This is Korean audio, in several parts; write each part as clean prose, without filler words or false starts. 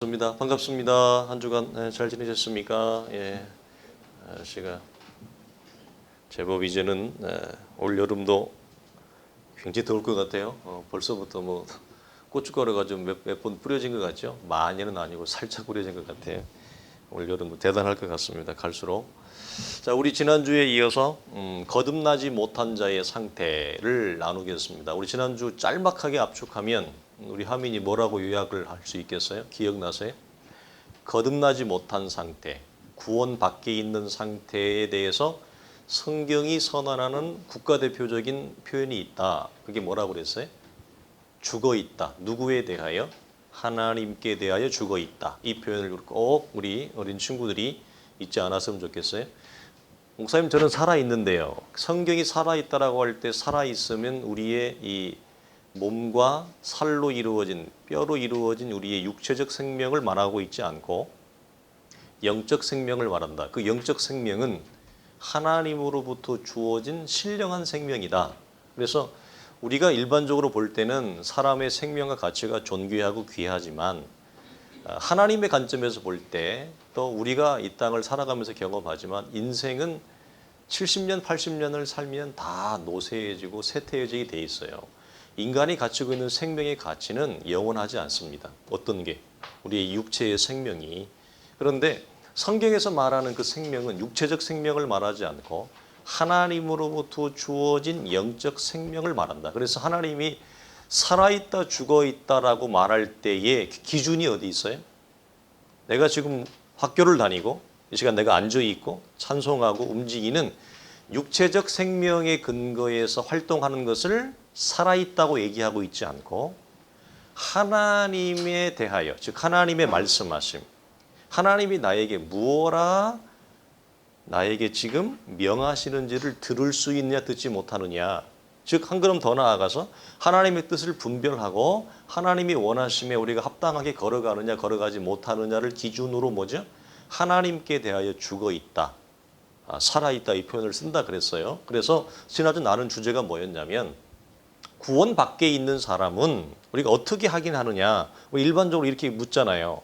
반갑습니다. 한 주간 잘 지내셨습니까? 예, 날씨가 제법 이제는 올 여름도 굉장히 더울 것 같아요. 벌써부터 뭐 고춧가루가 좀 몇 번 뿌려진 것 같죠? 많이는 아니고 살짝 뿌려진 것 같아요. 올 여름도 대단할 것 같습니다. 갈수록. 자, 우리 지난주에 이어서 거듭나지 못한 자의 상태를 나누겠습니다. 우리 지난주 짤막하게 압축하면 우리 하민이 뭐라고 요약을 할 수 있겠어요? 기억나세요? 거듭나지 못한 상태, 구원 밖에 있는 상태에 대해서 성경이 선언하는 국가대표적인 표현이 있다. 그게 뭐라고 그랬어요? 죽어 있다. 누구에 대하여? 하나님께 대하여 죽어 있다. 이 표현을 꼭 우리 어린 친구들이 잊지 않았으면 좋겠어요. 목사님, 저는 살아있는데요. 성경이 살아있다라고 할 때 살아있으면 우리의 이 몸과 살로 이루어진, 뼈로 이루어진 우리의 육체적 생명을 말하고 있지 않고 영적 생명을 말한다. 그 영적 생명은 하나님으로부터 주어진 신령한 생명이다. 그래서 우리가 일반적으로 볼 때는 사람의 생명과 가치가 존귀하고 귀하지만 하나님의 관점에서 볼 때 또 우리가 이 땅을 살아가면서 경험하지만 인생은 70년, 80년을 살면 다 노쇠해지고 쇠퇴해지게 돼 있어요. 인간이 가지고 있는 생명의 가치는 영원하지 않습니다. 어떤 게? 우리의 육체의 생명이. 그런데 성경에서 말하는 그 생명은 육체적 생명을 말하지 않고 하나님으로부터 주어진 영적 생명을 말한다. 그래서 하나님이 살아있다, 죽어있다라고 말할 때의 기준이 어디 있어요? 내가 지금 학교를 다니고 이 시간 내가 앉아있고 찬송하고 움직이는 육체적 생명의 근거에서 활동하는 것을 살아있다고 얘기하고 있지 않고 하나님에 대하여, 즉 하나님의 말씀하심, 하나님이 나에게 무엇라 나에게 지금 명하시는지를 들을 수 있느냐 듣지 못하느냐, 즉 한 걸음 더 나아가서 하나님의 뜻을 분별하고 하나님이 원하심에 우리가 합당하게 걸어가느냐 걸어가지 못하느냐를 기준으로 뭐죠? 하나님께 대하여 죽어있다, 살아있다 이 표현을 쓴다 그랬어요. 그래서 지난주 나눈 주제가 뭐였냐면 구원 밖에 있는 사람은 우리가 어떻게 하긴 하느냐. 일반적으로 이렇게 묻잖아요.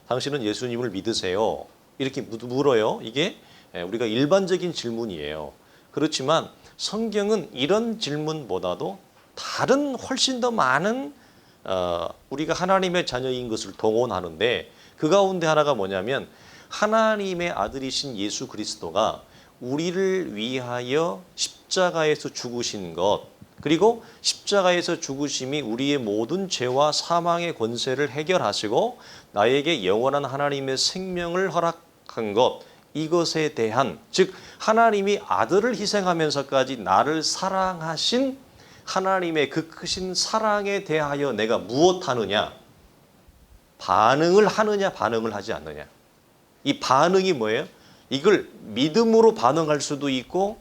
당신은 예수님을 믿으세요? 이렇게 물어요. 이게 우리가 일반적인 질문이에요. 그렇지만 성경은 이런 질문보다도 다른 훨씬 더 많은 우리가 하나님의 자녀인 것을 동원하는데 그 가운데 하나가 뭐냐면 하나님의 아들이신 예수 그리스도가 우리를 위하여 십자가에서 죽으신 것, 그리고 십자가에서 죽으심이 우리의 모든 죄와 사망의 권세를 해결하시고 나에게 영원한 하나님의 생명을 허락한 것, 이것에 대한, 즉 하나님이 아들을 희생하면서까지 나를 사랑하신 하나님의 그 크신 사랑에 대하여 내가 무엇하느냐, 반응을 하느냐 반응을 하지 않느냐. 이 반응이 뭐예요? 이걸 믿음으로 반응할 수도 있고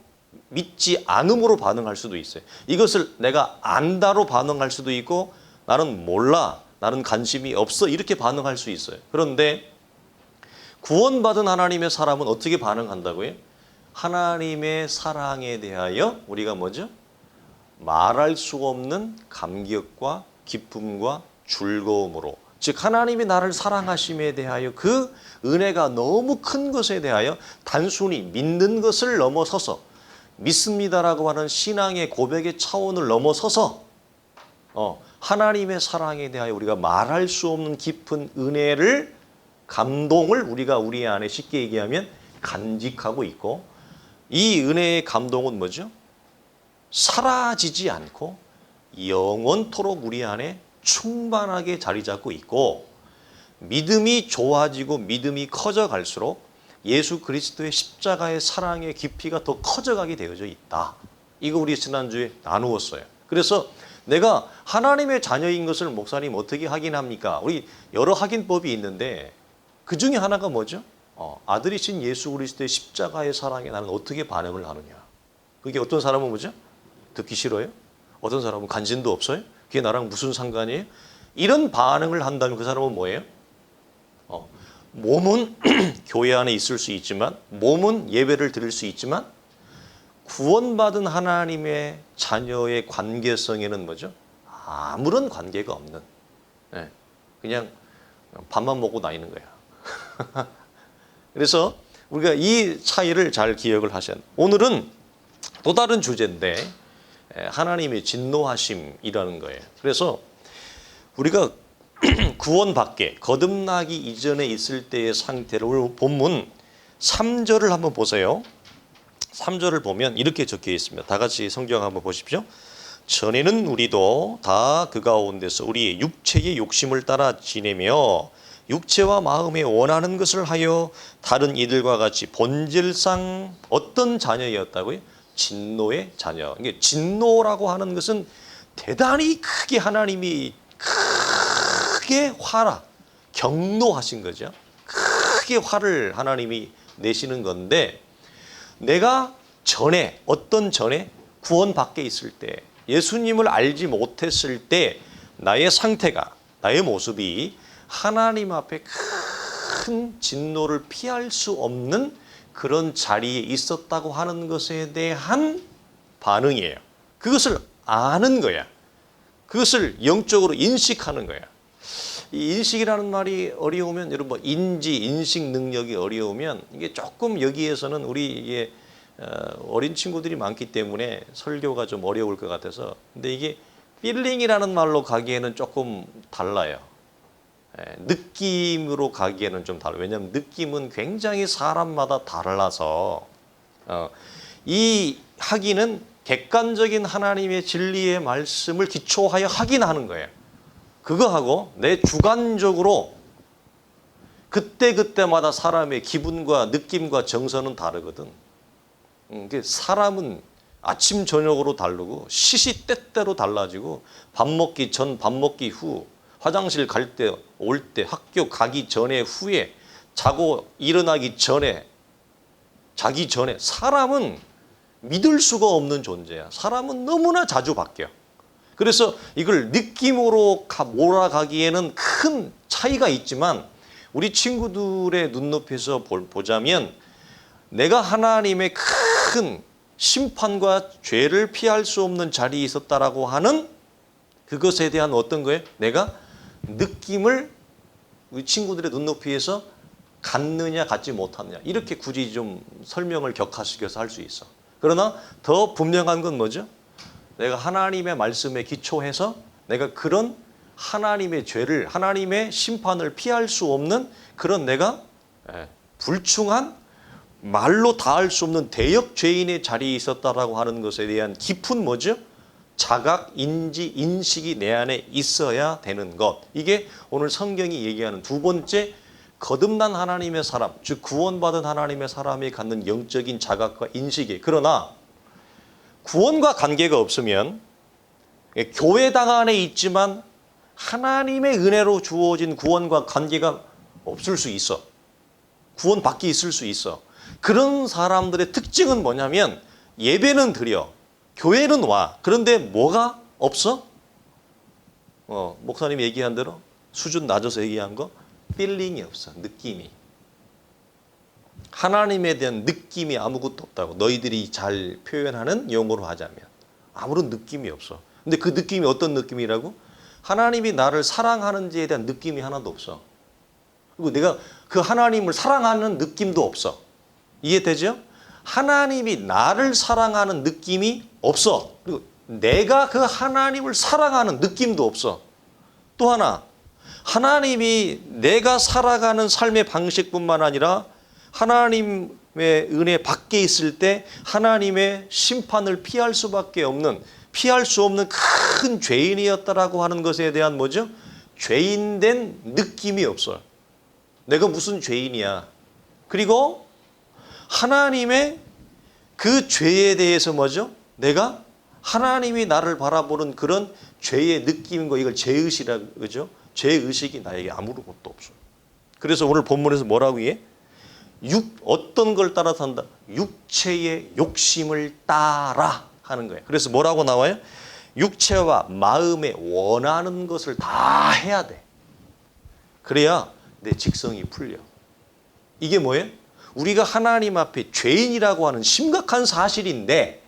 믿지 않음으로 반응할 수도 있어요. 이것을 내가 안다로 반응할 수도 있고 나는 몰라, 나는 관심이 없어 이렇게 반응할 수 있어요. 그런데 구원받은 하나님의 사람은 어떻게 반응한다고요? 하나님의 사랑에 대하여 우리가 뭐죠? 말할 수 없는 감격과 기쁨과 즐거움으로, 즉 하나님이 나를 사랑하심에 대하여 그 은혜가 너무 큰 것에 대하여 단순히 믿는 것을 넘어서서 믿습니다라고 하는 신앙의 고백의 차원을 넘어서서 하나님의 사랑에 대하여 우리가 말할 수 없는 깊은 은혜를, 감동을 우리가 우리 안에 쉽게 얘기하면 간직하고 있고, 이 은혜의 감동은 뭐죠? 사라지지 않고 영원토록 우리 안에 충만하게 자리 잡고 있고, 믿음이 좋아지고 믿음이 커져갈수록 예수 그리스도의 십자가의 사랑의 깊이가 더 커져가게 되어져 있다. 이거 우리 지난주에 나누었어요. 그래서 내가 하나님의 자녀인 것을 목사님 어떻게 확인합니까? 우리 여러 확인법이 있는데 그 중에 하나가 뭐죠? 아들이신 예수 그리스도의 십자가의 사랑에 나는 어떻게 반응을 하느냐. 그게 어떤 사람은 뭐죠? 듣기 싫어요? 어떤 사람은 관심도 없어요? 그게 나랑 무슨 상관이에요? 이런 반응을 한다면 그 사람은 뭐예요? 몸은 교회 안에 있을 수 있지만, 몸은 예배를 드릴 수 있지만 구원받은 하나님의 자녀의 관계성에는 뭐죠? 아무런 관계가 없는, 그냥 밥만 먹고 다니는 거야. 그래서 우리가 이 차이를 잘 기억을 하셔야 돼요. 오늘은 또 다른 주제인데 하나님의 진노하심이라는 거예요. 그래서 우리가 구원받게 거듭나기 이전에 있을 때의 상태를 오늘 본문 3절을 한번 보세요. 3절을 보면 이렇게 적혀 있습니다. 다 같이 성경 한번 보십시오. 전에는 우리도 다 그 가운데서 우리의 육체의 욕심을 따라 지내며 육체와 마음에 원하는 것을 하여 다른 이들과 같이 본질상 어떤 자녀였다고요? 진노의 자녀. 이게 진노라고 하는 것은 대단히 크게 하나님이 크게 경노하신 거죠. 크게 화를 하나님이 내시는 건데 내가 어떤 전에 구원받게 있을 때 예수님을 알지 못했을 때 나의 상태가 나의 모습이 하나님 앞에 큰 진노를 피할 수 없는 그런 자리에 있었다고 하는 것에 대한 반응이에요. 그것을 아는 거야. 그것을 영적으로 인식하는 거야. 이 인식이라는 말이 어려우면 여러분 인식 능력이 어려우면 이게 조금 여기에서는 우리 이게 어린 친구들이 많기 때문에 설교가 좀 어려울 것 같아서 근데 이게 필링이라는 말로 가기에는 조금 달라요. 느낌으로 가기에는 좀 달라요. 왜냐하면 느낌은 굉장히 사람마다 달라서 이 학위는 객관적인 하나님의 진리의 말씀을 기초하여 확인하는 거예요. 그거하고 내 주관적으로 그때그때마다 사람의 기분과 느낌과 정서는 다르거든. 사람은 아침 저녁으로 다르고 시시때때로 달라지고 밥 먹기 전, 밥 먹기 후, 화장실 갈 때, 올 때, 학교 가기 전에, 후에, 자고 일어나기 전에, 자기 전에 사람은 믿을 수가 없는 존재야. 사람은 너무나 자주 바뀌어. 그래서 이걸 느낌으로 몰아가기에는 큰 차이가 있지만 우리 친구들의 눈높이에서 보자면 내가 하나님의 큰 심판과 죄를 피할 수 없는 자리에 있었다라고 하는 그것에 대한 어떤 거예요? 내가 느낌을 우리 친구들의 눈높이에서 갖느냐 갖지 못하느냐 이렇게 굳이 좀 설명을 격화시켜서 할 수 있어. 그러나 더 분명한 건 뭐죠? 내가 하나님의 말씀에 기초해서 내가 그런 하나님의 죄를 하나님의 심판을 피할 수 없는 그런 내가 불충한 말로 다할 수 없는 대역 죄인의 자리에 있었다라고 하는 것에 대한 깊은 뭐죠? 자각, 인지, 인식이 내 안에 있어야 되는 것. 이게 오늘 성경이 얘기하는 두 번째 거듭난 하나님의 사람, 즉 구원받은 하나님의 사람이 갖는 영적인 자각과 인식이. 그러나 구원과 관계가 없으면 교회당 안에 있지만 하나님의 은혜로 주어진 구원과 관계가 없을 수 있어. 구원 밖에 있을 수 있어. 그런 사람들의 특징은 뭐냐면 예배는 드려. 교회는 와. 그런데 뭐가 없어? 목사님이 얘기한 대로 수준 낮아서 얘기한 거 필링이 없어. 느낌이. 하나님에 대한 느낌이 아무것도 없다고. 너희들이 잘 표현하는 용어로 하자면. 아무런 느낌이 없어. 근데 그 느낌이 어떤 느낌이라고? 하나님이 나를 사랑하는지에 대한 느낌이 하나도 없어. 그리고 내가 그 하나님을 사랑하는 느낌도 없어. 이해되죠? 하나님이 나를 사랑하는 느낌이 없어. 그리고 내가 그 하나님을 사랑하는 느낌도 없어. 또 하나, 하나님이 내가 살아가는 삶의 방식뿐만 아니라 하나님의 은혜 밖에 있을 때 하나님의 심판을 피할 수 없는 큰 죄인이었다라고 하는 것에 대한 뭐죠? 죄인된 느낌이 없어요. 내가 무슨 죄인이야. 그리고 하나님의 그 죄에 대해서 뭐죠? 내가 하나님이 나를 바라보는 그런 죄의 느낌인 거, 이걸 죄의식이라고 그러죠? 죄의식이 나에게 아무것도 없어요. 그래서 오늘 본문에서 뭐라고 해? 어떤 걸 따라 산다? 육체의 욕심을 따라 하는 거예요. 그래서 뭐라고 나와요? 육체와 마음에 원하는 것을 다 해야 돼. 그래야 내 직성이 풀려. 이게 뭐예요? 우리가 하나님 앞에 죄인이라고 하는 심각한 사실인데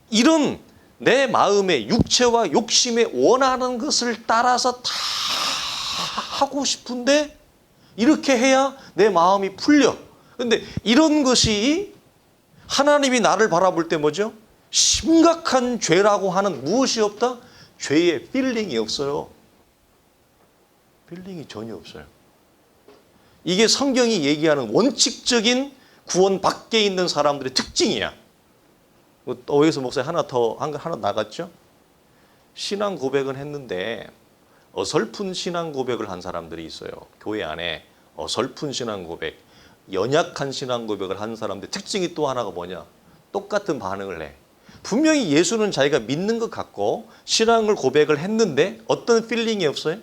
이런 내 마음의 육체와 욕심에 원하는 것을 따라서 다 하고 싶은데 이렇게 해야 내 마음이 풀려. 근데 이런 것이 하나님이 나를 바라볼 때 뭐죠? 심각한 죄라고 하는 무엇이 없다? 죄의 필링이 없어요. 필링이 전혀 없어요. 이게 성경이 얘기하는 원칙적인 구원 밖에 있는 사람들의 특징이야. 여기서 목사님 하나 나갔죠? 신앙 고백은 했는데 어설픈 신앙 고백을 한 사람들이 있어요. 교회 안에 어설픈 신앙 고백, 연약한 신앙 고백을 한 사람들 특징이 또 하나가 뭐냐? 똑같은 반응을 해. 분명히 예수는 자기가 믿는 것 같고 신앙을 고백을 했는데 어떤 필링이 없어요?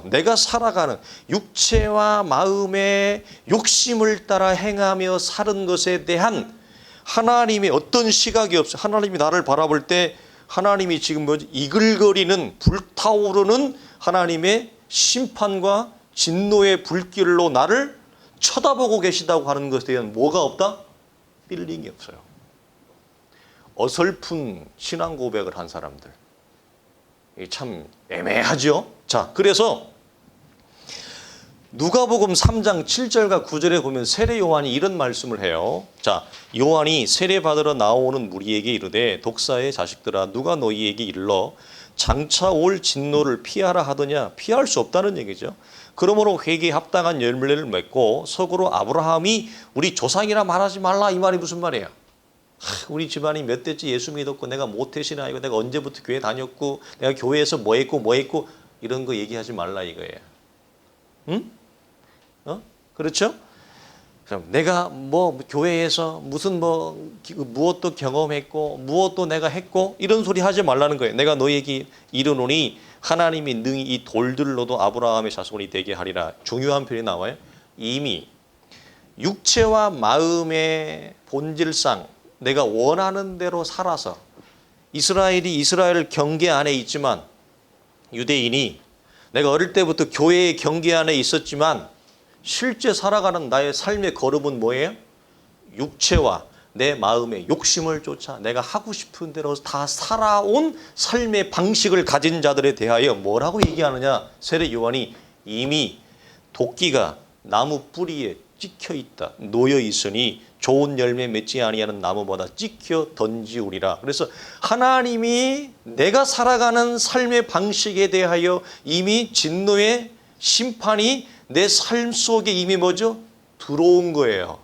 내가 살아가는 육체와 마음의 욕심을 따라 행하며 사는 것에 대한 하나님의 어떤 시각이 없어요. 하나님이 나를 바라볼 때 하나님이 지금 뭐지? 이글거리는 불타오르는 하나님의 심판과 진노의 불길로 나를 쳐다보고 계시다고 하는 것에 대한 뭐가 없다? 필링이 없어요. 어설픈 신앙 고백을 한 사람들. 이게 참 애매하죠? 자, 그래서 누가복음 3장 7절과 9절에 보면 세례 요한이 이런 말씀을 해요. 자, 요한이 세례 받으러 나오는 무리에게 이르되 독사의 자식들아 누가 너희에게 일러 장차 올 진노를 피하라 하더냐? 피할 수 없다는 얘기죠. 그러므로 회개에 합당한 열매를 맺고 속으로 아브라함이 우리 조상이라 말하지 말라 이 말이 무슨 말이에요? 우리 집안이 몇 대째 예수 믿었고 내가 모태신앙 아니고 내가 언제부터 교회 다녔고 내가 교회에서 뭐 했고 이런 거 얘기하지 말라 이거예요. 응? 그렇죠? 내가 뭐 교회에서 무슨 무엇도 경험했고 무엇도 내가 했고 이런 소리 하지 말라는 거예요. 내가 너희에게 이르노니 하나님이 능히 이 돌들로도 아브라함의 자손이 되게 하리라. 중요한 표현이 나와요. 이미 육체와 마음의 본질상 내가 원하는 대로 살아서 이스라엘이 이스라엘 경계 안에 있지만 유대인이 내가 어릴 때부터 교회의 경계 안에 있었지만 실제 살아가는 나의 삶의 걸음은 뭐예요? 육체와 내 마음의 욕심을 쫓아 내가 하고 싶은 대로 다 살아온 삶의 방식을 가진 자들에 대하여 뭐라고 얘기하느냐? 세례 요한이 이미 도끼가 나무 뿌리에 찍혀 있다. 놓여 있으니 좋은 열매 맺지 아니하는 나무보다 찍혀 던지우리라. 그래서 하나님이 내가 살아가는 삶의 방식에 대하여 이미 진노의 심판이 내 삶 속에 이미 뭐죠? 들어온 거예요.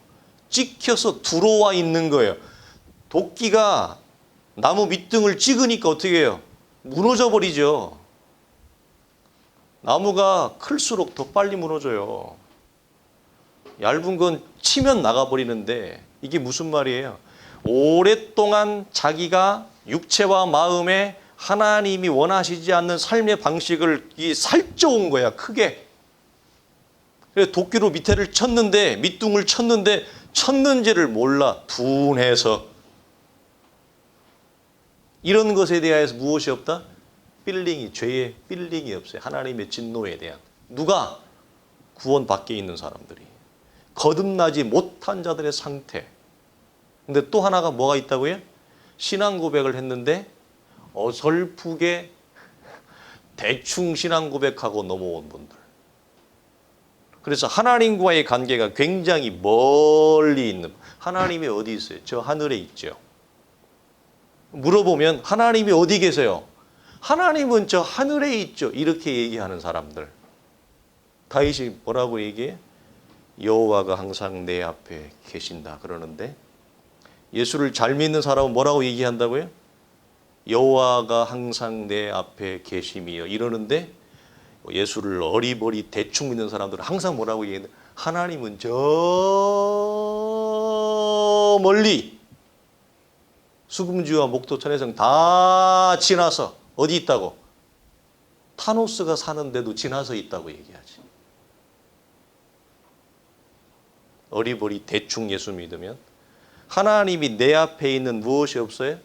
찍혀서 들어와 있는 거예요. 도끼가 나무 밑둥을 찍으니까 어떻게 해요? 무너져 버리죠. 나무가 클수록 더 빨리 무너져요. 얇은 건 치면 나가버리는데 이게 무슨 말이에요? 오랫동안 자기가 육체와 마음에 하나님이 원하시지 않는 삶의 방식을 살쪄온 거야, 크게. 그래서 도끼로 밑에를 쳤는데, 밑둥을 쳤는데 쳤는지를 몰라, 둔해서. 이런 것에 대해서 무엇이 없다? 필링이, 죄의 필링이 없어요. 하나님의 진노에 대한. 누가? 구원 밖에 있는 사람들이. 거듭나지 못한 자들의 상태. 근데 또 하나가 뭐가 있다고요? 신앙 고백을 했는데 어설프게 대충 신앙 고백하고 넘어온 분들. 그래서 하나님과의 관계가 굉장히 멀리 있는, 하나님이 어디 있어요? 저 하늘에 있죠. 물어보면 하나님이 어디 계세요? 하나님은 저 하늘에 있죠. 이렇게 얘기하는 사람들. 다윗이 뭐라고 얘기해? 여호와가 항상 내 앞에 계신다 그러는데 예수를 잘 믿는 사람은 뭐라고 얘기한다고요? 여호와가 항상 내 앞에 계심이요 이러는데 예수를 어리버리 대충 믿는 사람들은 항상 뭐라고 얘기하는데 하나님은 저 멀리 수금지와 목도 천혜성 다 지나서 어디 있다고? 타노스가 사는데도 지나서 있다고 얘기하지. 어리버리 대충 예수 믿으면 하나님이 내 앞에 있는 무엇이 없어요?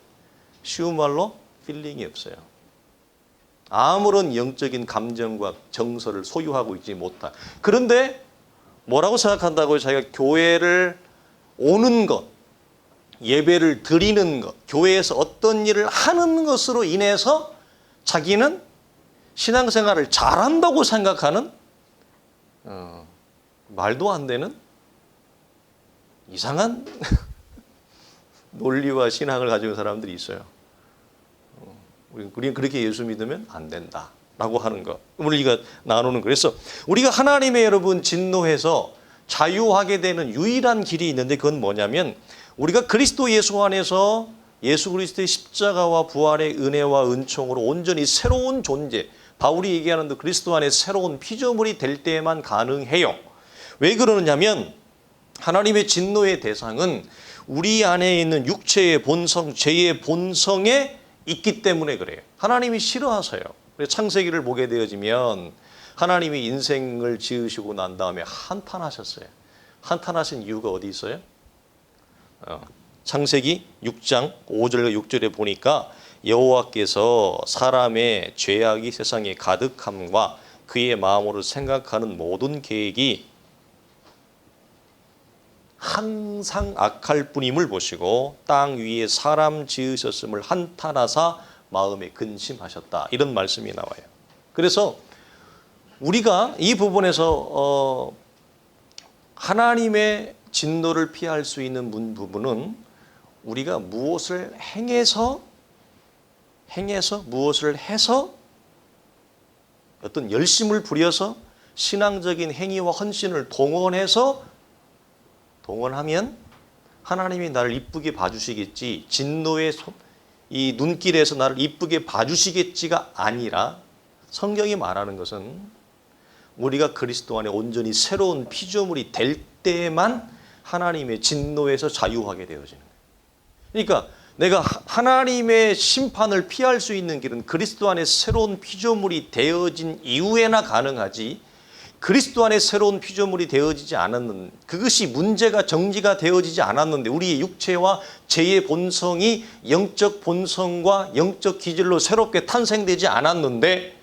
쉬운 말로 필링이 없어요. 아무런 영적인 감정과 정서를 소유하고 있지 못한. 그런데 뭐라고 생각한다고요? 자기가 교회를 오는 것, 예배를 드리는 것, 교회에서 어떤 일을 하는 것으로 인해서 자기는 신앙생활을 잘한다고 생각하는 말도 안 되는 이상한 논리와 신앙을 가지고 사람들이 있어요. 우리는 그렇게 예수 믿으면 안 된다라고 하는 것. 오늘 우리가 나누는 거. 그래서 우리가 하나님의 여러분 진노에서 자유하게 되는 유일한 길이 있는데 그건 뭐냐면 우리가 그리스도 예수 안에서 예수 그리스도의 십자가와 부활의 은혜와 은총으로 온전히 새로운 존재, 바울이 얘기하는 그 그리스도 안에 새로운 피조물이 될 때에만 가능해요. 왜 그러느냐면 하나님의 진노의 대상은 우리 안에 있는 육체의 본성, 죄의 본성에 있기 때문에 그래요. 하나님이 싫어하세요. 창세기를 보게 되어지면 하나님이 인생을 지으시고 난 다음에 한탄하셨어요. 한탄하신 이유가 어디 있어요? 창세기 6장 5절과 6절에 보니까 여호와께서 사람의 죄악이 세상에 가득함과 그의 마음으로 생각하는 모든 계획이 항상 악할 뿐임을 보시고 땅 위에 사람 지으셨음을 한탄하사 마음에 근심하셨다. 이런 말씀이 나와요. 그래서 우리가 이 부분에서 하나님의 진노를 피할 수 있는 부분은 우리가 무엇을 행해서 무엇을 해서 어떤 열심을 부려서 신앙적인 행위와 헌신을 동원하면 하나님이 나를 이쁘게 봐주시겠지, 진노의 이 눈길에서 나를 이쁘게 봐주시겠지가 아니라 성경이 말하는 것은 우리가 그리스도 안에 온전히 새로운 피조물이 될 때만 하나님의 진노에서 자유하게 되어지는 거예요. 그러니까 내가 하나님의 심판을 피할 수 있는 길은 그리스도 안에 새로운 피조물이 되어진 이후에나 가능하지, 그리스도 안에 새로운 피조물이 되어지지 않았는, 그것이 문제가 정지가 되어지지 않았는데 우리의 육체와 죄의 본성이 영적 본성과 영적 기질로 새롭게 탄생되지 않았는데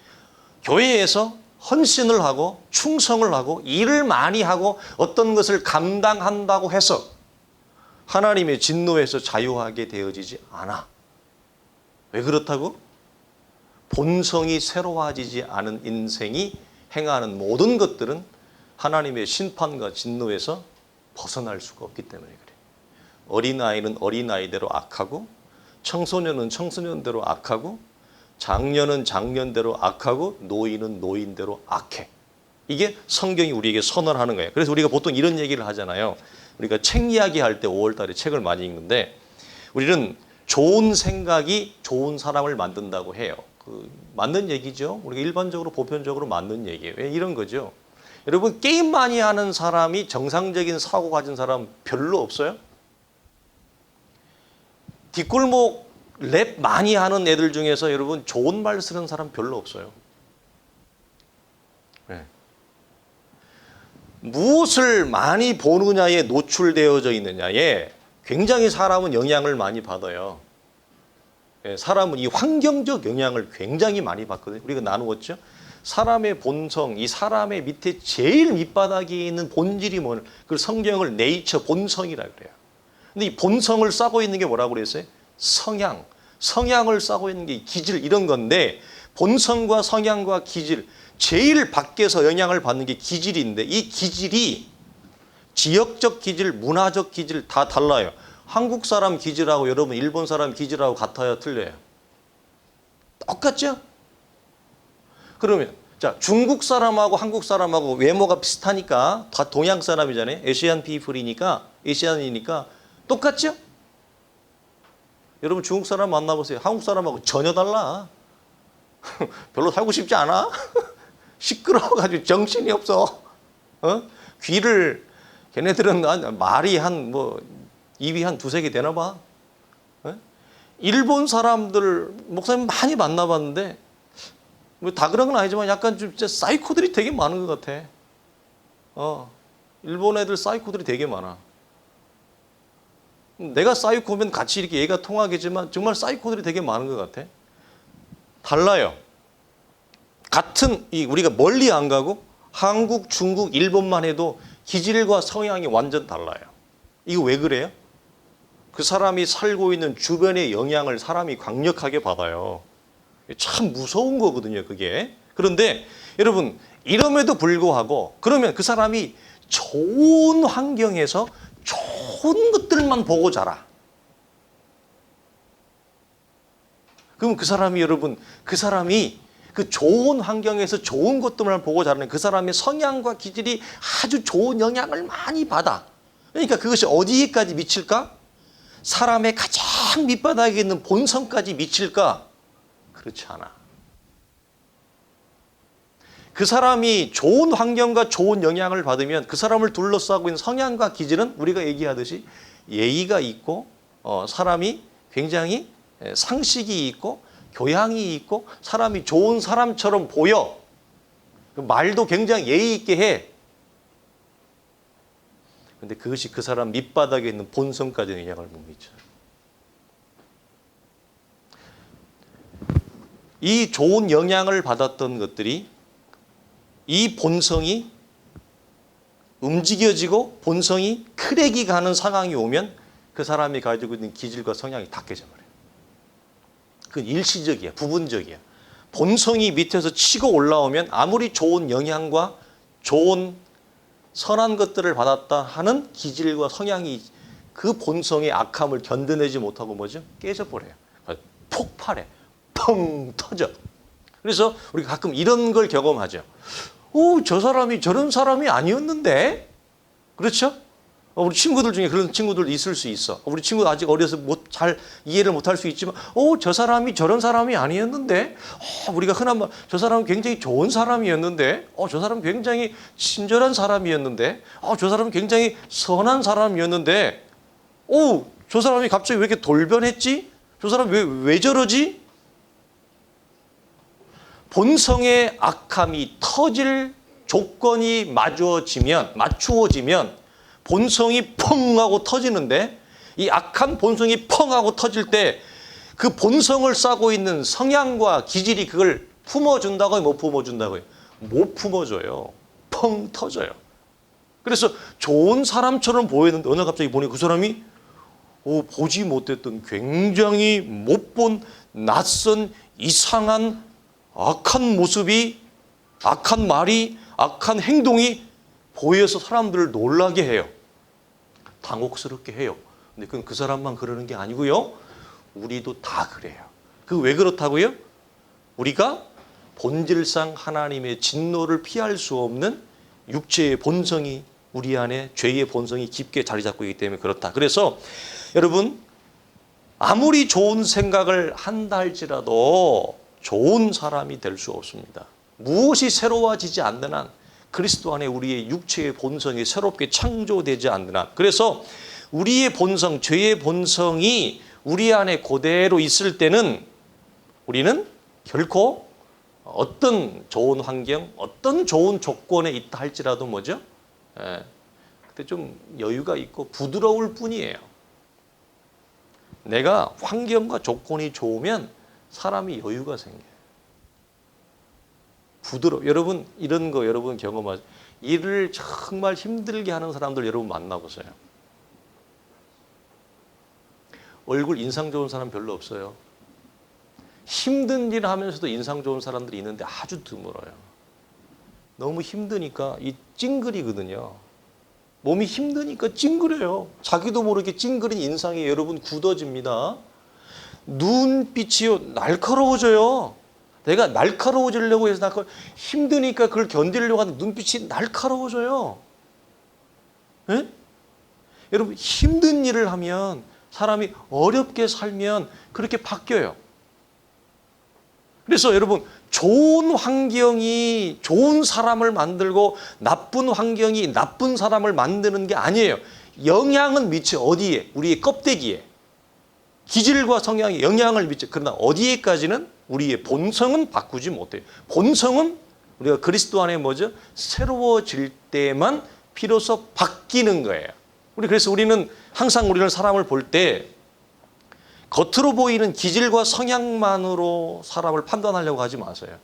교회에서 헌신을 하고 충성을 하고 일을 많이 하고 어떤 것을 감당한다고 해서 하나님의 진노에서 자유하게 되어지지 않아. 왜 그렇다고? 본성이 새로워지지 않은 인생이 행하는 모든 것들은 하나님의 심판과 진노에서 벗어날 수가 없기 때문에 그래요. 어린아이는 어린아이대로 악하고, 청소년은 청소년대로 악하고, 장년은 장년대로 악하고, 노인은 노인대로 악해. 이게 성경이 우리에게 선언하는 거예요. 그래서 우리가 보통 이런 얘기를 하잖아요. 우리가 책 이야기 할 때 5월 달에 책을 많이 읽는데 우리는 좋은 생각이 좋은 사람을 만든다고 해요. 맞는 얘기죠. 우리가 일반적으로 보편적으로 맞는 얘기예요. 왜 이런 거죠? 여러분, 게임 많이 하는 사람이 정상적인 사고 가진 사람 별로 없어요? 뒷골목 랩 많이 하는 애들 중에서 여러분 좋은 말 쓰는 사람 별로 없어요. 네. 무엇을 많이 보느냐에 노출되어져 있느냐에 굉장히 사람은 영향을 많이 받아요. 사람은 이 환경적 영향을 굉장히 많이 받거든요. 우리가 나누었죠. 사람의 본성, 이 사람의 밑에 제일 밑바닥에 있는 본질이 뭐냐? 그 성경을 네이처 본성이라 그래요. 근데 이 본성을 싸고 있는 게 뭐라고 그랬어요? 성향을 싸고 있는 게 기질 이런 건데, 본성과 성향과 기질, 제일 밖에서 영향을 받는 게 기질인데 이 기질이 지역적 기질, 문화적 기질 다 달라요. 한국 사람 기질하고 여러분 일본 사람 기질하고 같아요, 틀려요? 똑같죠? 그러면 자, 중국 사람하고 한국 사람하고 외모가 비슷하니까 다 동양 사람이잖아요. 에시안 피플이니까, 에시안이니까 똑같죠? 여러분 중국 사람 만나보세요. 한국 사람하고 전혀 달라. 별로 살고 싶지 않아? 시끄러워가지고 정신이 없어. 귀를, 걔네들은 말이 입이 한 두세 개 되나 봐. 일본 사람들, 목사님 많이 만나봤는데, 다 그런 건 아니지만 약간 좀 진짜 사이코들이 되게 많은 것 같아. 일본 애들 사이코들이 되게 많아. 내가 사이코면 같이 이렇게 얘가 통하겠지만 정말 사이코들이 되게 많은 것 같아. 달라요. 같은, 우리가 멀리 안 가고 한국, 중국, 일본만 해도 기질과 성향이 완전 달라요. 이거 왜 그래요? 그 사람이 살고 있는 주변의 영향을 사람이 강력하게 받아요. 참 무서운 거거든요, 그게. 그런데 여러분, 이럼에도 불구하고 그러면 그 사람이 좋은 환경에서 좋은 것들만 보고 자라. 그럼 그 사람이 여러분, 그 사람이 그 좋은 환경에서 좋은 것들만 보고 자라는 그 사람의 성향과 기질이 아주 좋은 영향을 많이 받아. 그러니까 그것이 어디에까지 미칠까? 사람의 가장 밑바닥에 있는 본성까지 미칠까? 그렇지 않아. 그 사람이 좋은 환경과 좋은 영향을 받으면 그 사람을 둘러싸고 있는 성향과 기질은 우리가 얘기하듯이 예의가 있고 사람이 굉장히 상식이 있고 교양이 있고 사람이 좋은 사람처럼 보여. 말도 굉장히 예의 있게 해. 그런데 그것이 그 사람 밑바닥에 있는 본성까지 영향을 못 미쳐요. 이 좋은 영향을 받았던 것들이 이 본성이 움직여지고 본성이 크랙이 가는 상황이 오면 그 사람이 가지고 있는 기질과 성향이 다 깨져버려요. 그건 일시적이야. 부분적이야. 본성이 밑에서 치고 올라오면 아무리 좋은 영향과 좋은 선한 것들을 받았다 하는 기질과 성향이 그 본성의 악함을 견뎌내지 못하고 뭐죠? 깨져버려요. 폭발해. 펑 터져. 그래서 우리가 가끔 이런 걸 경험하죠. 저 사람이 저런 사람이 아니었는데? 그렇죠? 우리 친구들 중에 그런 친구들 있을 수 있어. 우리 친구 아직 어려서 잘 이해를 못할 수 있지만, 저 사람이 저런 사람이 아니었는데? 우리가 흔한 말, 저 사람은 굉장히 좋은 사람이었는데? 저 사람은 굉장히 친절한 사람이었는데? 저 사람은 굉장히 선한 사람이었는데? 저 사람이 갑자기 왜 이렇게 돌변했지? 저 사람 왜 저러지? 본성의 악함이 터질 조건이 맞추어지면 본성이 펑 하고 터지는데 이 악한 본성이 펑 하고 터질 때 그 본성을 싸고 있는 성향과 기질이 그걸 품어준다고요? 못 품어준다고요? 못 품어줘요. 펑 터져요. 그래서 좋은 사람처럼 보였는데 어느 날 갑자기 보니 그 사람이 보지 못했던 굉장히 못 본 낯선 이상한 악한 모습이, 악한 말이, 악한 행동이 보여서 사람들을 놀라게 해요. 당혹스럽게 해요. 근데 그건 그 사람만 그러는 게 아니고요. 우리도 다 그래요. 그 왜 그렇다고요? 우리가 본질상 하나님의 진노를 피할 수 없는 육체의 본성이 우리 안에 죄의 본성이 깊게 자리 잡고 있기 때문에 그렇다. 그래서 여러분 아무리 좋은 생각을 한다 할지라도 좋은 사람이 될 수 없습니다. 무엇이 새로워지지 않는 한 그리스도 안에 우리의 육체의 본성이 새롭게 창조되지 않는 한 그래서 우리의 본성, 죄의 본성이 우리 안에 그대로 있을 때는 우리는 결코 어떤 좋은 환경, 어떤 좋은 조건에 있다 할지라도 뭐죠? 그때 좀 여유가 있고 부드러울 뿐이에요. 내가 환경과 조건이 좋으면 사람이 여유가 생겨요. 여러분 이런 거 여러분 경험하죠. 일을 정말 힘들게 하는 사람들 여러분 만나보세요. 얼굴 인상 좋은 사람 별로 없어요. 힘든 일 하면서도 인상 좋은 사람들이 있는데 아주 드물어요. 너무 힘드니까 이 찡그리거든요. 몸이 힘드니까 찡그려요. 자기도 모르게 찡그린 인상이 여러분 굳어집니다. 눈빛이요 날카로워져요. 내가 날카로워지려고 해서 힘드니까 그걸 견디려고 하는 눈빛이 날카로워져요. 네? 여러분 힘든 일을 하면 사람이 어렵게 살면 그렇게 바뀌어요. 그래서 여러분 좋은 환경이 좋은 사람을 만들고 나쁜 환경이 나쁜 사람을 만드는 게 아니에요. 영향은 미쳐. 어디에? 우리의 껍데기에. 기질과 성향에 영향을 미쳐. 그러나 어디에까지는 우리의 본성은 바꾸지 못해요. 본성은 우리가 그리스도 안에 뭐죠? 새로워질 때만 비로소 바뀌는 거예요. 그래서 우리는 항상 우리는 사람을 볼 때 겉으로 보이는 기질과 성향만으로 사람을 판단하려고 하지 마세요.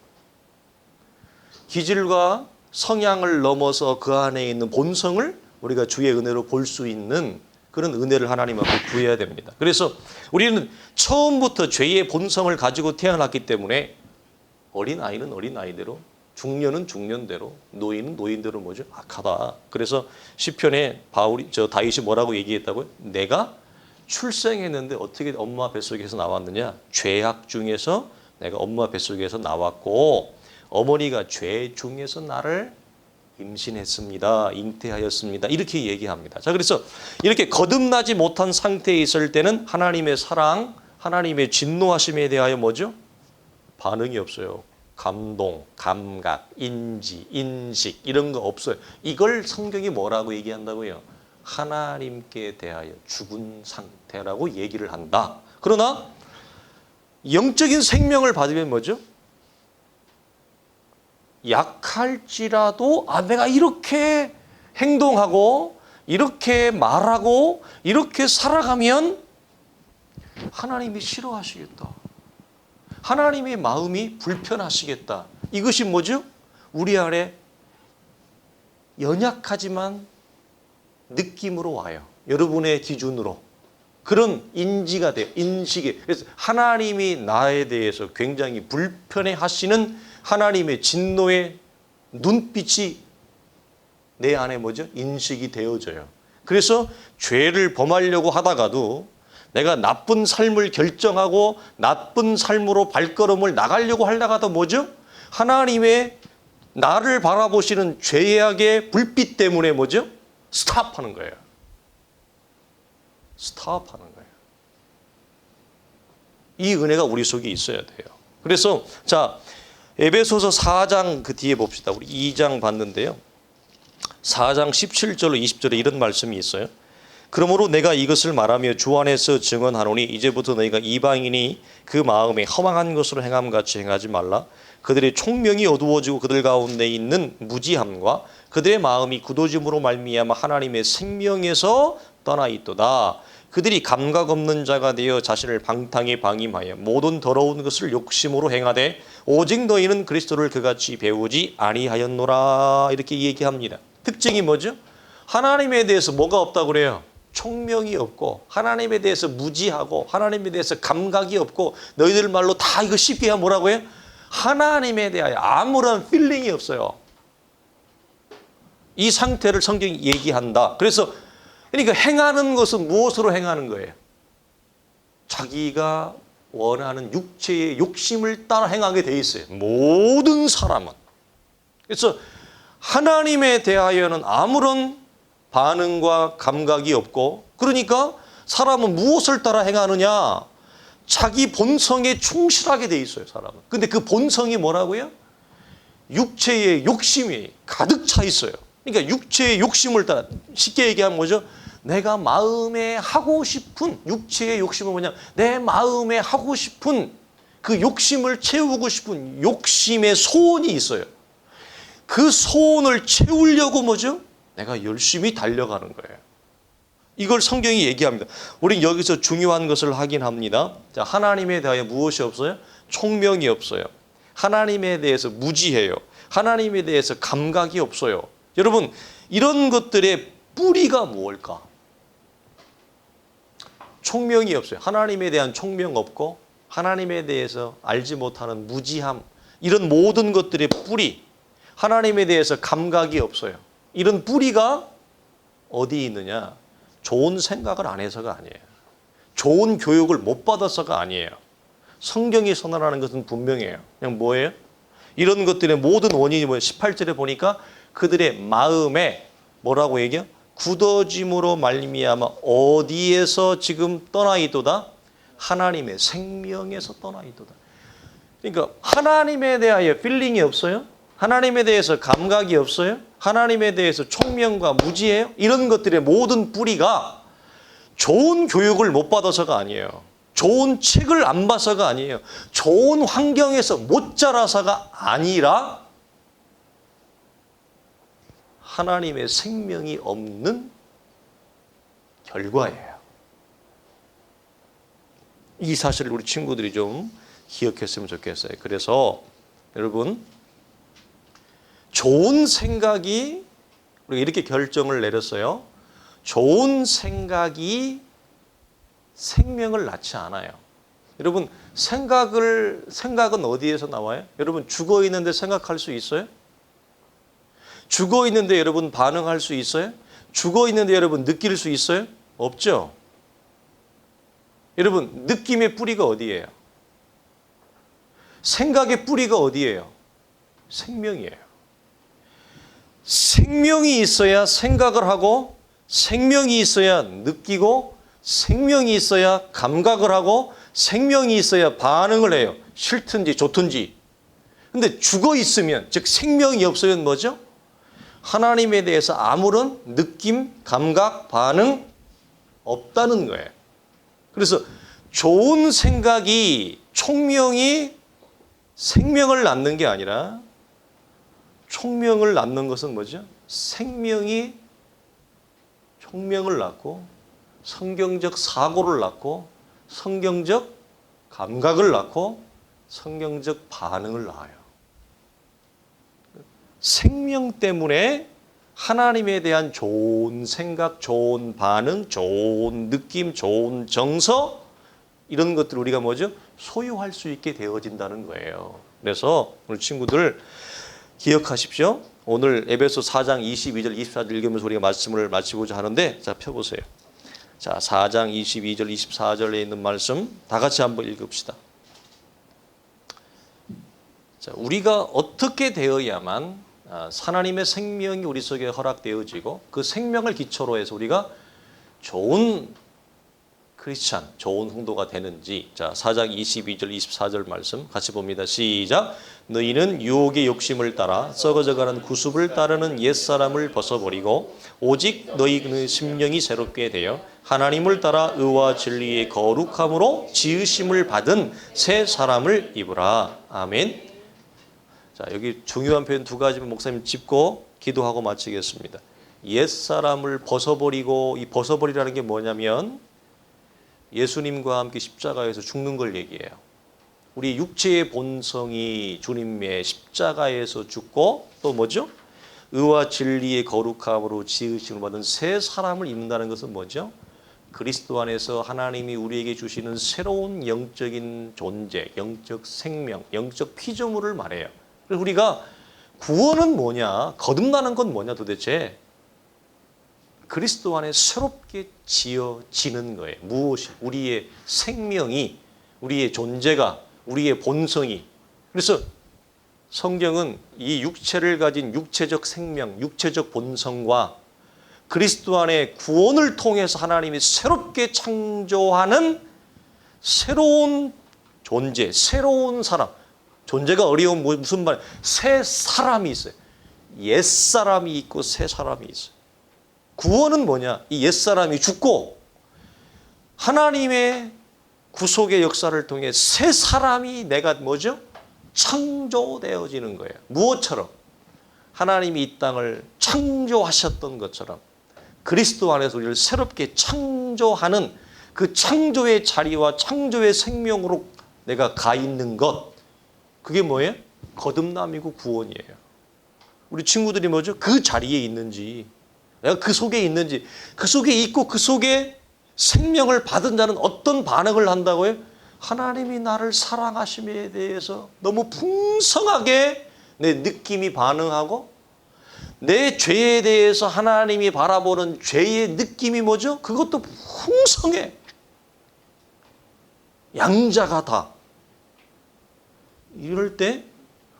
기질과 성향을 넘어서 그 안에 있는 본성을 우리가 주의 은혜로 볼 수 있는 그런 은혜를 하나님 앞에 구해야 됩니다. 그래서 우리는 처음부터 죄의 본성을 가지고 태어났기 때문에 어린아이는 어린아이대로, 중년은 중년대로, 노인은 노인대로 뭐죠? 악하다. 그래서 시편에 다윗이 뭐라고 얘기했다고요? 내가 출생했는데 어떻게 엄마 뱃속에서 나왔느냐? 죄악 중에서 내가 엄마 뱃속에서 나왔고 어머니가 죄 중에서 나를 임신했습니다. 잉태하였습니다. 이렇게 얘기합니다. 자, 그래서 이렇게 거듭나지 못한 상태에 있을 때는 하나님의 사랑, 하나님의 진노하심에 대하여 뭐죠? 반응이 없어요. 감동, 감각, 인지, 인식 이런 거 없어요. 이걸 성경이 뭐라고 얘기한다고요? 하나님께 대하여 죽은 상태라고 얘기를 한다. 그러나 영적인 생명을 받으면 뭐죠? 약할지라도 내가 이렇게 행동하고 이렇게 말하고 이렇게 살아가면 하나님이 싫어하시겠다. 하나님의 마음이 불편하시겠다. 이것이 뭐죠? 우리 안에 연약하지만 느낌으로 와요. 여러분의 기준으로. 그런 인지가 돼요. 인식이. 그래서 하나님이 나에 대해서 굉장히 불편해 하시는 하나님의 진노의 눈빛이 내 안에 뭐죠? 인식이 되어져요. 그래서 죄를 범하려고 하다가도 내가 나쁜 삶을 결정하고 나쁜 삶으로 발걸음을 나가려고 하다가도 뭐죠? 하나님의 나를 바라보시는 죄악의 불빛 때문에 뭐죠? 스탑하는 거예요. 스탑하는 거예요. 이 은혜가 우리 속에 있어야 돼요. 그래서 자, 에베소서 4장 그 뒤에 봅시다. 우리 2장 봤는데요. 4장 17절로 20절에 이런 말씀이 있어요. 그러므로 내가 이것을 말하며 주 안에서 증언하노니 이제부터 너희가 이방인이 그 마음에 허망한 것으로 행함같이 행하지 말라. 그들의 총명이 어두워지고 그들 가운데 있는 무지함과 그들의 마음이 굳어짐으로 말미암아 하나님의 생명에서 떠나 있도다. 그들이 감각 없는 자가 되어 자신을 방탕에 방임하여 모든 더러운 것을 욕심으로 행하되 오직 너희는 그리스도를 그같이 배우지 아니하였노라. 이렇게 얘기합니다. 특징이 뭐죠? 하나님에 대해서 뭐가 없다고 그래요? 총명이 없고 하나님에 대해서 무지하고 하나님에 대해서 감각이 없고 너희들 말로 다 이거 쉽게 하면 뭐라고 해요? 하나님에 대하여 아무런 필링이 없어요. 이 상태를 성경이 얘기한다. 그래서 그러니까 행하는 것은 무엇으로 행하는 거예요? 자기가 원하는 육체의 욕심을 따라 행하게 돼 있어요. 모든 사람은. 그래서 하나님에 대하여는 아무런 반응과 감각이 없고 그러니까 사람은 무엇을 따라 행하느냐? 자기 본성에 충실하게 돼 있어요, 사람은. 근데 그 본성이 뭐라고요? 육체의 욕심이 가득 차 있어요. 그러니까 육체의 욕심을 따라 쉽게 얘기하면 뭐죠? 내가 마음에 하고 싶은 육체의 욕심은 뭐냐? 내 마음에 하고 싶은 그 욕심을 채우고 싶은 욕심의 소원이 있어요. 그 소원을 채우려고 뭐죠? 내가 열심히 달려가는 거예요. 이걸 성경이 얘기합니다. 우린 여기서 중요한 것을 확인합니다. 자, 하나님에 대하여 무엇이 없어요? 총명이 없어요. 하나님에 대해서 무지해요. 하나님에 대해서 감각이 없어요. 여러분, 이런 것들의 뿌리가 무엇일까? 총명이 없어요. 하나님에 대한 총명 없고 하나님에 대해서 알지 못하는 무지함, 이런 모든 것들의 뿌리, 하나님에 대해서 감각이 없어요. 이런 뿌리가 어디 있느냐? 좋은 생각을 안 해서가 아니에요. 좋은 교육을 못 받아서가 아니에요. 성경이 선언하는 것은 분명해요. 그냥 뭐예요? 이런 것들의 모든 원인이 뭐예요? 18절에 보니까 그들의 마음에 뭐라고 얘기해요? 굳어짐으로 말미암아 어디에서 지금 떠나 있도다? 하나님의 생명에서 떠나 있도다. 그러니까 하나님에 대하여 필링이 없어요? 하나님에 대해서 감각이 없어요? 하나님에 대해서 총명과 무지해요? 이런 것들의 모든 뿌리가 좋은 교육을 못 받아서가 아니에요. 좋은 책을 안 봐서가 아니에요. 좋은 환경에서 못 자라서가 아니라 하나님의 생명이 없는 결과예요. 이 사실을 우리 친구들이 좀 기억했으면 좋겠어요. 그래서 여러분, 좋은 생각이 우리가 이렇게 결정을 내렸어요. 좋은 생각이 생명을 낳지 않아요. 여러분, 생각은 어디에서 나와요? 여러분, 죽어 있는데 생각할 수 있어요? 죽어 있는데 여러분 반응할 수 있어요? 죽어 있는데 여러분 느낄 수 있어요? 없죠? 여러분, 느낌의 뿌리가 어디예요? 생각의 뿌리가 어디예요? 생명이에요. 생명이 있어야 생각을 하고, 생명이 있어야 느끼고, 생명이 있어야 감각을 하고, 생명이 있어야 반응을 해요. 싫든지 좋든지. 근데 죽어 있으면, 즉 생명이 없으면 뭐죠? 하나님에 대해서 아무런 느낌, 감각, 반응 없다는 거예요. 그래서 좋은 생각이, 총명이 생명을 낳는 게 아니라, 총명을 낳는 것은 뭐죠? 생명이 총명을 낳고, 성경적 사고를 낳고, 성경적 감각을 낳고, 성경적 반응을 낳아요. 생명 때문에 하나님에 대한 좋은 생각, 좋은 반응, 좋은 느낌, 좋은 정서, 이런 것들을 우리가 뭐죠? 소유할 수 있게 되어진다는 거예요. 그래서 오늘 친구들 기억하십시오. 오늘 에베소 4장 22절, 24절 읽으면서 우리가 말씀을 마치고자 하는데, 자, 펴보세요. 자, 4장 22절, 24절에 있는 말씀 다 같이 한번 읽읍시다. 자, 우리가 어떻게 되어야만 하나님의 생명이 우리 속에 허락되어지고, 그 생명을 기초로 해서 우리가 좋은 크리스찬, 좋은 성도가 되는지. 자, 4장 22절, 24절 말씀 같이 봅니다. 시작. 너희는 유혹의 욕심을 따라 썩어져가는 구습을 따르는 옛사람을 벗어버리고, 오직 너희의 심령이 새롭게 되어 하나님을 따라 의와 진리의 거룩함으로 지으심을 받은 새 사람을 입으라. 아멘. 자, 여기 중요한 표현 두 가지만 목사님 짚고 기도하고 마치겠습니다. 옛사람을 벗어버리고, 이 벗어버리라는 게 뭐냐면 예수님과 함께 십자가에서 죽는 걸 얘기해요. 우리 육체의 본성이 주님의 십자가에서 죽고, 또 뭐죠? 의와 진리의 거룩함으로 지으심을 받은 새 사람을 입는다는 것은 뭐죠? 그리스도 안에서 하나님이 우리에게 주시는 새로운 영적인 존재, 영적 생명, 영적 피조물을 말해요. 그래서 우리가 구원은 뭐냐? 거듭나는 건 뭐냐 도대체? 그리스도 안에 새롭게 지어지는 거예요. 무엇이? 우리의 생명이, 우리의 존재가, 우리의 본성이. 그래서 성경은 이 육체를 가진 육체적 생명, 육체적 본성과 그리스도 안에 구원을 통해서 하나님이 새롭게 창조하는 새로운 존재, 새로운 사람. 존재가 어려운 무슨 말? 새 사람이 있어요. 옛 사람이 있고 새 사람이 있어요. 구원은 뭐냐? 이 옛사람이 죽고 하나님의 구속의 역사를 통해 새 사람이 내가 뭐죠? 창조되어지는 거예요. 무엇처럼? 하나님이 이 땅을 창조하셨던 것처럼 그리스도 안에서 우리를 새롭게 창조하는 그 창조의 자리와 창조의 생명으로 내가 가 있는 것, 그게 뭐예요? 거듭남이고 구원이에요. 우리 친구들이 뭐죠? 그 자리에 있는지, 내가 그 속에 있는지, 그 속에 있고 그 속에 생명을 받은 자는 어떤 반응을 한다고요? 하나님이 나를 사랑하심에 대해서 너무 풍성하게 내 느낌이 반응하고, 내 죄에 대해서 하나님이 바라보는 죄의 느낌이 뭐죠? 그것도 풍성해. 양자가 다. 이럴 때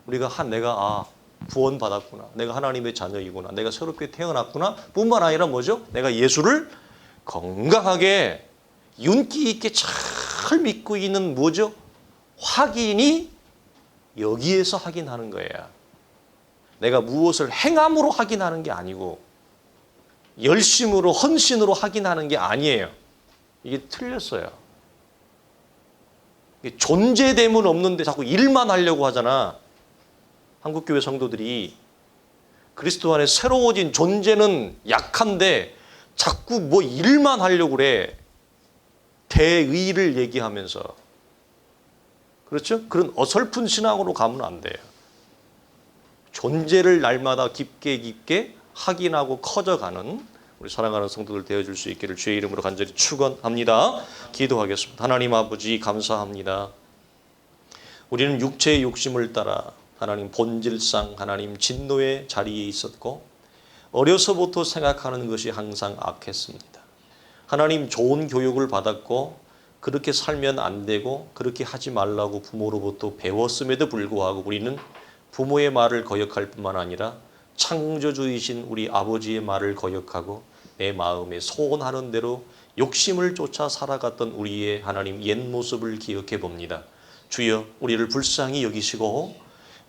우리가 내가 구원받았구나, 내가 하나님의 자녀이구나, 내가 새롭게 태어났구나 뿐만 아니라 뭐죠? 내가 예수를 건강하게 윤기 있게 잘 믿고 있는 뭐죠? 확인이 여기에서 확인하는 거야. 내가 무엇을 행함으로 확인하는 게 아니고 열심으로 헌신으로 확인하는 게 아니에요. 이게 틀렸어요. 존재됨은 없는데 자꾸 일만 하려고 하잖아. 한국교회 성도들이 그리스도 안에 새로워진 존재는 약한데 자꾸 뭐 일만 하려고 그래. 대의를 얘기하면서. 그렇죠? 그런 어설픈 신앙으로 가면 안 돼요. 존재를 날마다 깊게 깊게 확인하고 커져가는 우리 사랑하는 성도들 되어줄 수 있기를 주의 이름으로 간절히 축원합니다. 기도하겠습니다. 하나님 아버지 감사합니다. 우리는 육체의 욕심을 따라 하나님 본질상 하나님 진노의 자리에 있었고 어려서부터 생각하는 것이 항상 악했습니다. 하나님 좋은 교육을 받았고 그렇게 살면 안 되고 그렇게 하지 말라고 부모로부터 배웠음에도 불구하고 우리는 부모의 말을 거역할 뿐만 아니라 창조주이신 우리 아버지의 말을 거역하고 내 마음에 소원하는 대로 욕심을 쫓아 살아갔던 우리의 하나님 옛 모습을 기억해 봅니다. 주여 우리를 불쌍히 여기시고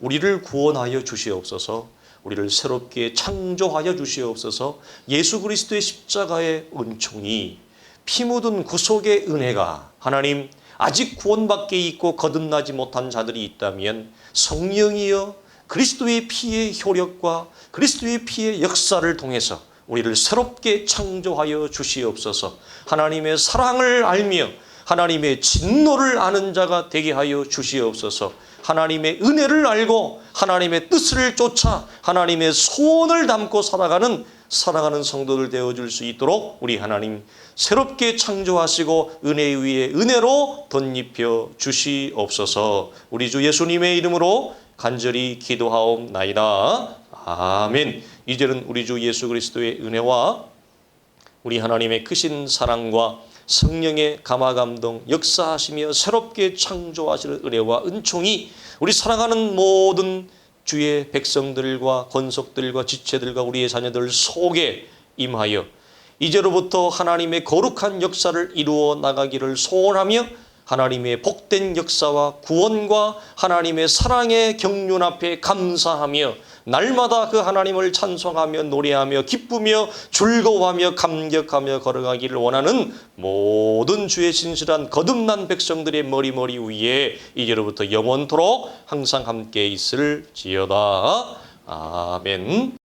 우리를 구원하여 주시옵소서. 우리를 새롭게 창조하여 주시옵소서. 예수 그리스도의 십자가의 은총이 피 묻은 구속의 은혜가 하나님 아직 구원밖에 있고 거듭나지 못한 자들이 있다면 성령이여 그리스도의 피의 효력과 그리스도의 피의 역사를 통해서 우리를 새롭게 창조하여 주시옵소서. 하나님의 사랑을 알며 하나님의 진노를 아는 자가 되게 하여 주시옵소서. 하나님의 은혜를 알고 하나님의 뜻을 쫓아 하나님의 소원을 담고 살아가는 사랑하는 성도들 되어줄 수 있도록 우리 하나님 새롭게 창조하시고 은혜 위에 은혜로 덧입혀 주시옵소서. 우리 주 예수님의 이름으로 간절히 기도하옵나이다. 아멘. 이제는 우리 주 예수 그리스도의 은혜와 우리 하나님의 크신 사랑과 성령의 감화감동 역사하시며 새롭게 창조하시는 은혜와 은총이 우리 사랑하는 모든 주의 백성들과 권속들과 지체들과 우리의 자녀들 속에 임하여 이제로부터 하나님의 거룩한 역사를 이루어 나가기를 소원하며 하나님의 복된 역사와 구원과 하나님의 사랑의 경륜 앞에 감사하며 날마다 그 하나님을 찬송하며 노래하며 기쁘며 즐거워하며 감격하며 걸어가기를 원하는 모든 주의 신실한 거듭난 백성들의 머리 위에 이제로부터 영원토록 항상 함께 있을지어다. 아멘.